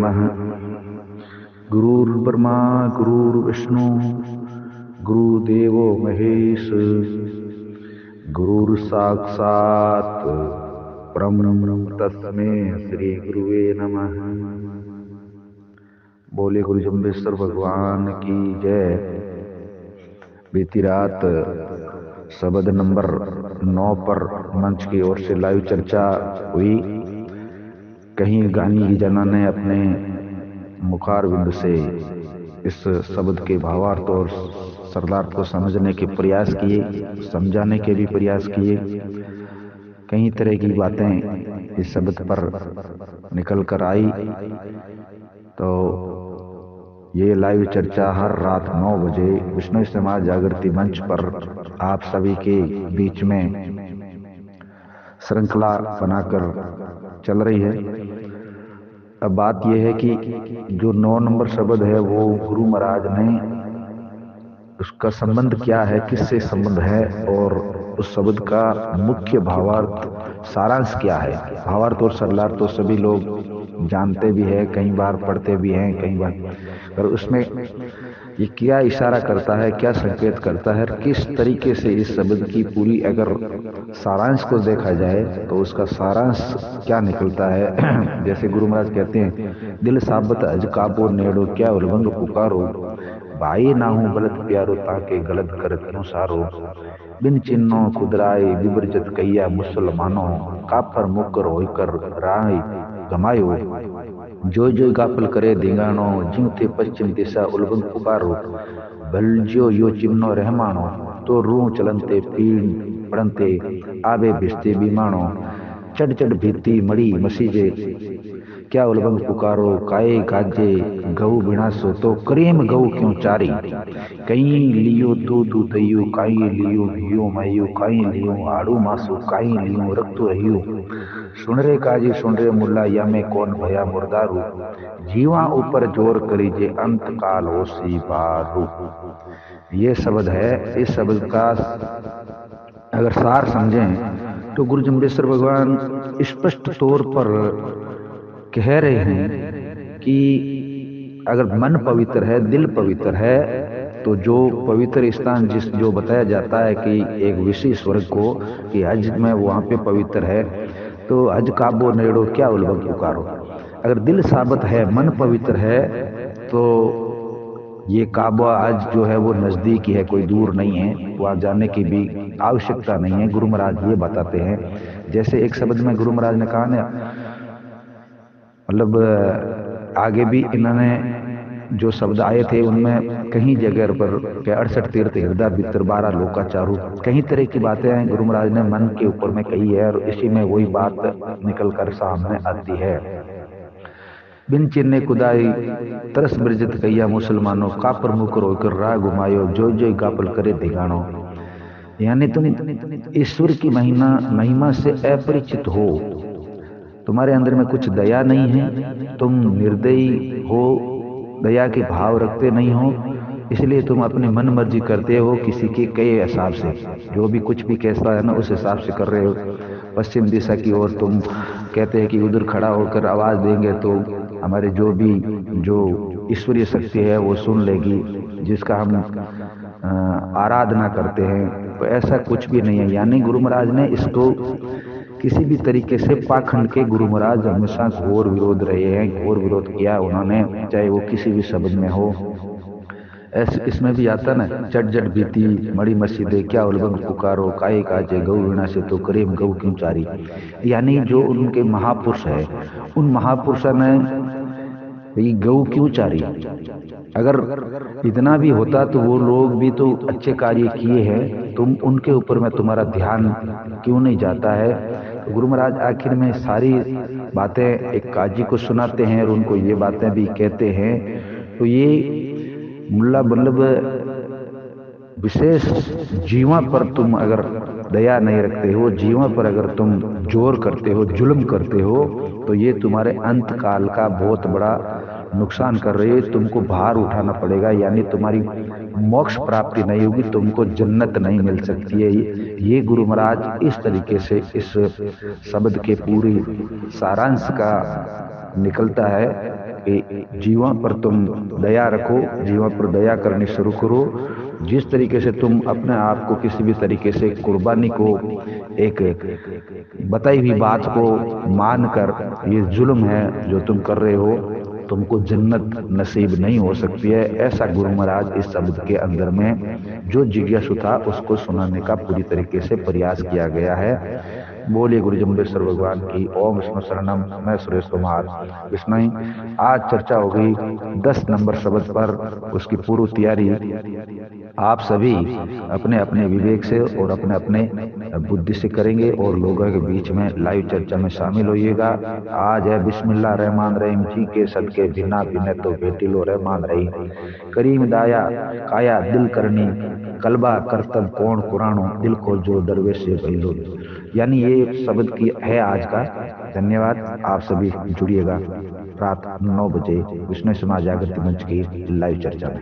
नमः। गुरुर्ब्रह्मा गुरुर्विष्णु गुरुदेवो महेश, गुरुर्साक्षात् ब्रह्म तस्मै श्री गुरुवे नमः। बोले गुरु जम्बेश्वर भगवान की जय। बीती रात शब्द नंबर 9 पर मंच की ओर से लाइव चर्चा हुई। कहीं गानी जना ने अपने मुखार बिंदु से इस शब्द के भावार्थ और शब्दार्थ को समझने के प्रयास किए, समझाने के भी प्रयास किए। कई तरह की बातें इस शब्द पर निकल कर आई। तो ये लाइव चर्चा हर रात 9 बजे विष्णु समाज जागृति मंच पर आप सभी के बीच में श्रृंखला बनाकर चल रही है। अब बात यह है कि जो 9 नंबर शब्द है वो गुरु महाराज ने, उसका संबंध क्या है, किससे संबंध है, और उस शब्द का मुख्य भावार्थ सारांश क्या है। भावार्थ और सरलार्थ तो सभी लोग जानते भी हैं, कई बार पढ़ते भी हैं, कई बार, पर उसमें ये क्या इशारा करता है, क्या संकेत करता है, किस तरीके से इस शब्द की पूरी अगर सारांश को देखा जाए तो उसका सारांश क्या निकलता है। जैसे गुरु महाराज कहते हैं, दिल साबत अज काबो नेड़ो क्या उलवंग पुकारो, भाई ना हूं गलत प्यारो ताके गलत कर क्यों सारो, बिन चिन्नो खुदराए विवर्जित कैया मुसलमानो, कापर मुकर होकर राय गमायो, जो गापल करे धिंगाणो, ज्यों थे पश्चिम दिशा उलबंग पुकारो, भलज्यो यो चिमनो रहमाणो, तो रूह चलनते पीण पड़नते आबे भिजते बीमाणो, चढ़ चढ़ भीती मड़ी मसीजे, क्या उलबंग पुकारो, काये गाजे गऊ बिनासो, तो करीम गऊ क्यों चारी, कहीं लियो दूध दहियो, काई लियो घियो माइयो, काई लियो आड़ू मासू, काई लियो रक्तु रहियो, सुन रे काजी सुन रे मुल्ला, या में कौन भया मुर्दारू, जीवा ऊपर जोर करीजे अंत काल होसी बारू। ये शब्द है। इस शब्द का अगर सार समझें तो गुरु जम्बेश्वर भगवान स्पष्ट तौर पर कह रहे हैं कि अगर मन पवित्र है, दिल पवित्र है, तो जो पवित्र स्थान जो बताया जाता है कि एक विशेष वर्ग को कि हज में वहां पे पवित्र है, तो हज काबो नेड़ो क्या उलबंग पुकारो। अगर दिल साबित है, मन पवित्र है, तो ये काबा आज जो है वो नजदीक ही है, कोई दूर नहीं है, वहां जाने की भी आवश्यकता नहीं है। गुरु महाराज ये बताते हैं। जैसे एक शब्द में गुरु महाराज ने कहा ना, मतलब आगे भी इन्होंने जो शब्द आए थे उनमें कहीं जगह पर 68 तीर्थ हृदय भीतर 12 लोकाचारू, कई तरह की बातें गुरु महाराज ने मन के ऊपर में कही है, और इसी में वही बात निकल कर सामने आती है। बिन चिन्ने खुदाई तरस ब्रजत कैया मुसलमानों, कापर मुकर होकर राह घुमायो, जो गापल करे धिगाणो। यानी तुम ईश्वर की महिमा से अपरिचित हो, तुम्हारे अंदर में कुछ दया नहीं है, तुम निर्दयी हो, दया के भाव रखते नहीं हो, इसलिए तुम अपनी मन मर्जी करते हो, किसी के कई हिसाब से जो भी कुछ भी कैसा है ना उस हिसाब से कर रहे हो। पश्चिम दिशा की ओर तुम कहते हैं कि उधर खड़ा होकर आवाज देंगे तो हमारे जो ईश्वरीय शक्ति है वो सुन लेगी, जिसका हम आराधना करते हैं। तो ऐसा कुछ भी नहीं है। यानी गुरु महाराज ने इसको किसी भी तरीके से पाखंड के गुरु महाराज हमेशा घोर विरोध रहे हैं, घोर विरोध किया उन्होंने, चाहे वो किसी भी शब्द में हो। ऐसे इसमें भी आता ना, चट जट बीती मड़ी मस्जिदे क्या उलबंग पुकारो, काये काजे गौ वीणा से, तो करीम गौ क्यों चारी। यानी जो उनके महापुरुष है, उन महापुरुषों ने ये गौ क्यों चारी। अगर इतना भी होता तो वो लोग भी तो अच्छे कार्य किए हैं, तुम उनके ऊपर में तुम्हारा ध्यान क्यों नहीं जाता है। तो गुरु महाराज आखिर में सारी बातें एक काजी को सुनाते हैं और उनको ये बातें भी कहते हैं। तो ये मुल्ला मतलब विशेष जीवा पर तुम अगर दया नहीं रखते हो, जीवा पर अगर तुम जोर करते हो, जुल्म करते हो, तो ये तुम्हारे अंत काल का बहुत बड़ा नुकसान कर रही है। तुमको भार उठाना पड़ेगा, यानी तुम्हारी मोक्ष प्राप्ति नहीं होगी, तुमको जन्नत नहीं मिल सकती है। ये गुरु महाराज इस तरीके से इस शब्द के पूरी सारांश का निकलता है कि जीवन पर तुम दया रखो, जीवन पर दया करनी शुरू करो। जिस तरीके से तुम अपने आप को किसी भी तरीके से कुर्बानी को एक बताई हुई बात को मानकर, ये जुल्म है जो तुम कर रहे हो, तुमको जन्नत नसीब नहीं हो सकती है, ऐसा गुरु महाराज इस शब्द के अंदर में जो जिज्ञासु था उसको सुनाने का पूरी तरीके से प्रयास किया गया है। बोलिए गुरु जम्बेश्वर भगवान की। ओम विष्णु शरणम। मैं सुरेश कुमार विष्णु। आज चर्चा हो गई 10 नंबर शब्द पर, उसकी पूर्व तैयारी आप सभी अपने अपने विवेक से और अपने अपने बुद्धि से करेंगे और लोगों के बीच में लाइव चर्चा में शामिल होइएगा। आज है बिस्मिल्लाह रहमान रहीम जी के सदके बिना बिने तो बेटिलो रहमान रहीम। करीम दाया काया दिल करनी, कलबा करतब कौन कुरानो, दिल को जो दरवेश से भइलो। यानी ये शब्द की है आज का। धन्यवाद। आप सभी जुड़िएगा रात 9 बजे विष्णु समाज जागृति मंच की लाइव चर्चा में।